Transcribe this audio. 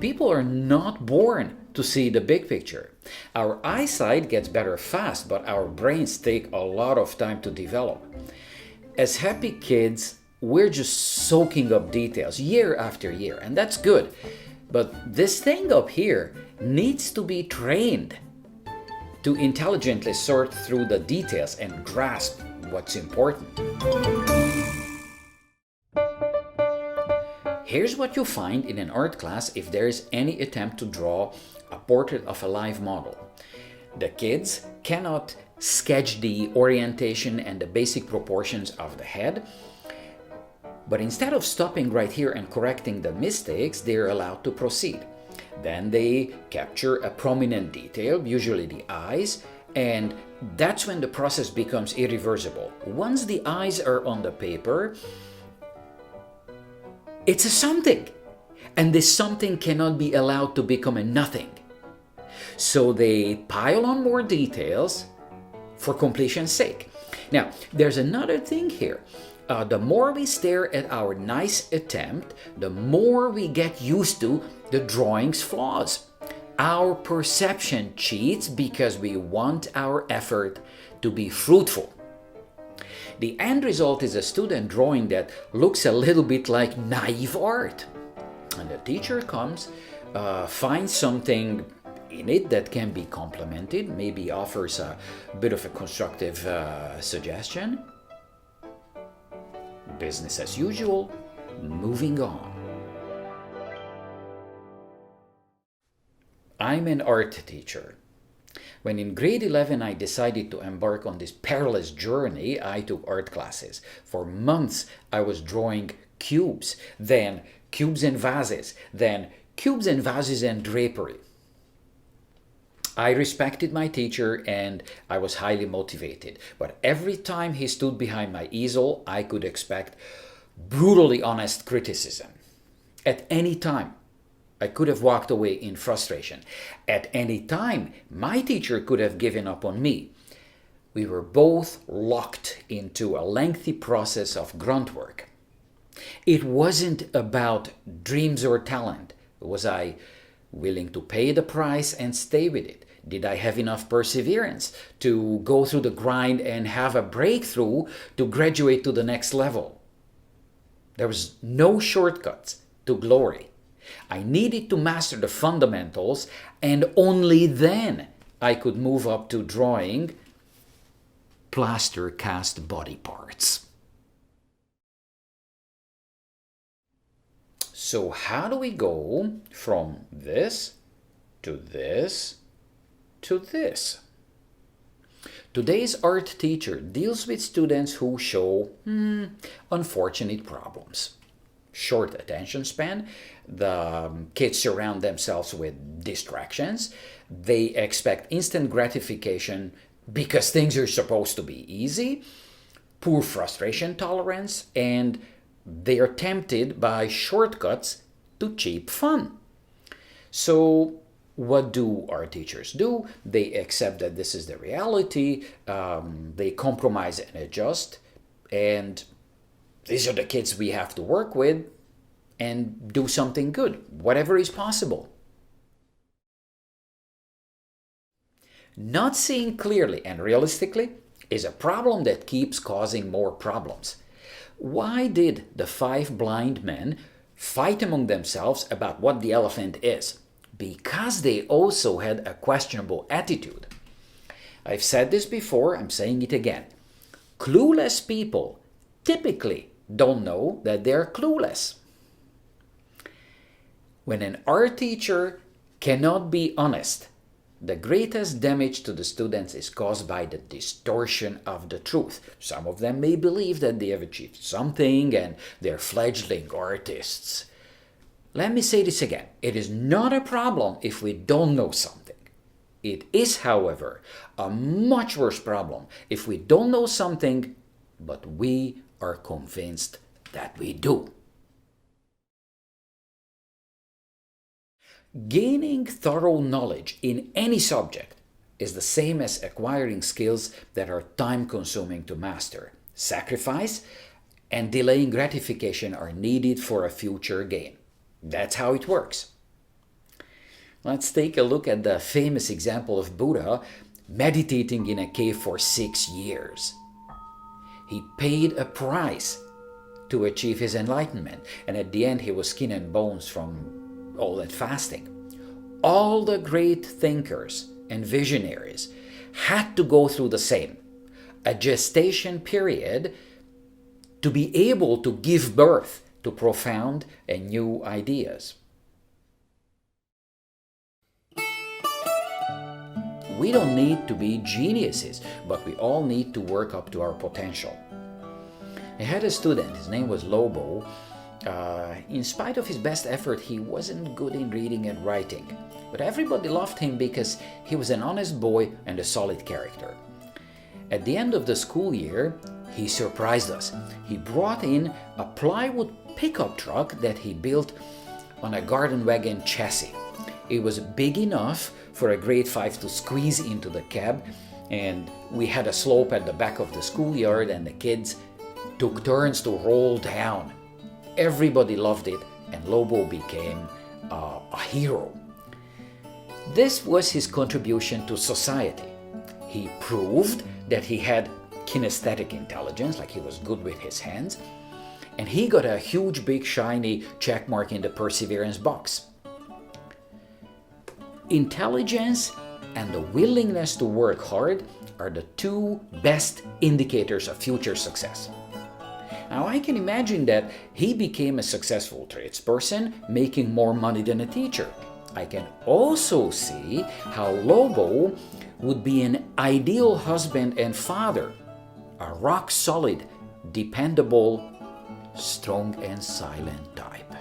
people are not born to see the big picture. Our eyesight gets better fast, but our brains take a lot of time to develop. As happy kids, we're just soaking up details year after year, and that's good. But this thing up here needs to be trained to intelligently sort through the details and grasp what's important. Here's what you find in an art class if there is any attempt to draw a portrait of a live model. The kids cannot sketch the orientation and the basic proportions of the head, but instead of stopping right here and correcting the mistakes, they're allowed to proceed. Then they capture a prominent detail, usually the eyes, and that's when the process becomes irreversible. Once the eyes are on the paper, it's a something, and this something cannot be allowed to become a nothing. So they pile on more details for completion's sake. Now, there's another thing here. The more we stare at our nice attempt, the more we get used to the drawing's flaws. Our perception cheats because we want our effort to be fruitful. The end result is a student drawing that looks a little bit like naive art. And the teacher comes, finds something in it that can be complimented, maybe offers a bit of a constructive suggestion. Business as usual, moving on. I'm an art teacher. When in grade 11 I decided to embark on this perilous journey, I took art classes. For months I was drawing cubes, then cubes and vases, then cubes and vases and drapery. I respected my teacher and I was highly motivated, but every time he stood behind my easel, I could expect brutally honest criticism. At any time, I could have walked away in frustration. At any time, my teacher could have given up on me. We were both locked into a lengthy process of grunt work. It wasn't about dreams or talent. Was I willing to pay the price and stay with it? Did I have enough perseverance to go through the grind and have a breakthrough to graduate to the next level? There was no shortcuts to glory. I needed to master the fundamentals, and only then I could move up to drawing plaster cast body parts. So how do we go from this to this to this? Today's art teacher deals with students who show unfortunate problems. Short attention span, the kids surround themselves with distractions, they expect instant gratification because things are supposed to be easy, poor frustration tolerance, and they are tempted by shortcuts to cheap fun. So what do our teachers do? They accept that this is the reality, they compromise and adjust, and these are the kids we have to work with and do something good, whatever is possible. Not seeing clearly and realistically is a problem that keeps causing more problems. Why did the 5 blind men fight among themselves about what the elephant is? Because they also had a questionable attitude. I've said this before, I'm saying it again. Clueless people typically don't know that they're clueless. When an art teacher cannot be honest, the greatest damage to the students is caused by the distortion of the truth. Some of them may believe that they have achieved something and they're fledgling artists. Let me say this again. It is not a problem if we don't know something. It is, however, a much worse problem if we don't know something, but we are convinced that we do. Gaining thorough knowledge in any subject is the same as acquiring skills that are time-consuming to master. Sacrifice and delaying gratification are needed for a future gain. That's how it works. Let's take a look at the famous example of Buddha meditating in a cave for 6 years. He paid a price to achieve his enlightenment, and at the end he was skin and bones from all that fasting. All the great thinkers and visionaries had to go through the same, a gestation period to be able to give birth to profound and new ideas. We don't need to be geniuses, but we all need to work up to our potential. I had a student, his name was Lobo. In spite of his best effort, he wasn't good in reading and writing. But everybody loved him because he was an honest boy and a solid character. At the end of the school year, he surprised us. He brought in a plywood pickup truck that he built on a garden wagon chassis. It was big enough for a grade 5 to squeeze into the cab, and we had a slope at the back of the schoolyard, and the kids took turns to roll down. Everybody loved it, and Lobo became a hero. This was his contribution to society. He proved that he had kinesthetic intelligence, like he was good with his hands, and he got a huge, big, shiny check mark in the perseverance box. Intelligence and the willingness to work hard are the two best indicators of future success. Now, I can imagine that he became a successful tradesperson, making more money than a teacher. I can also see how Lobo would be an ideal husband and father, a rock-solid, dependable, strong and silent type.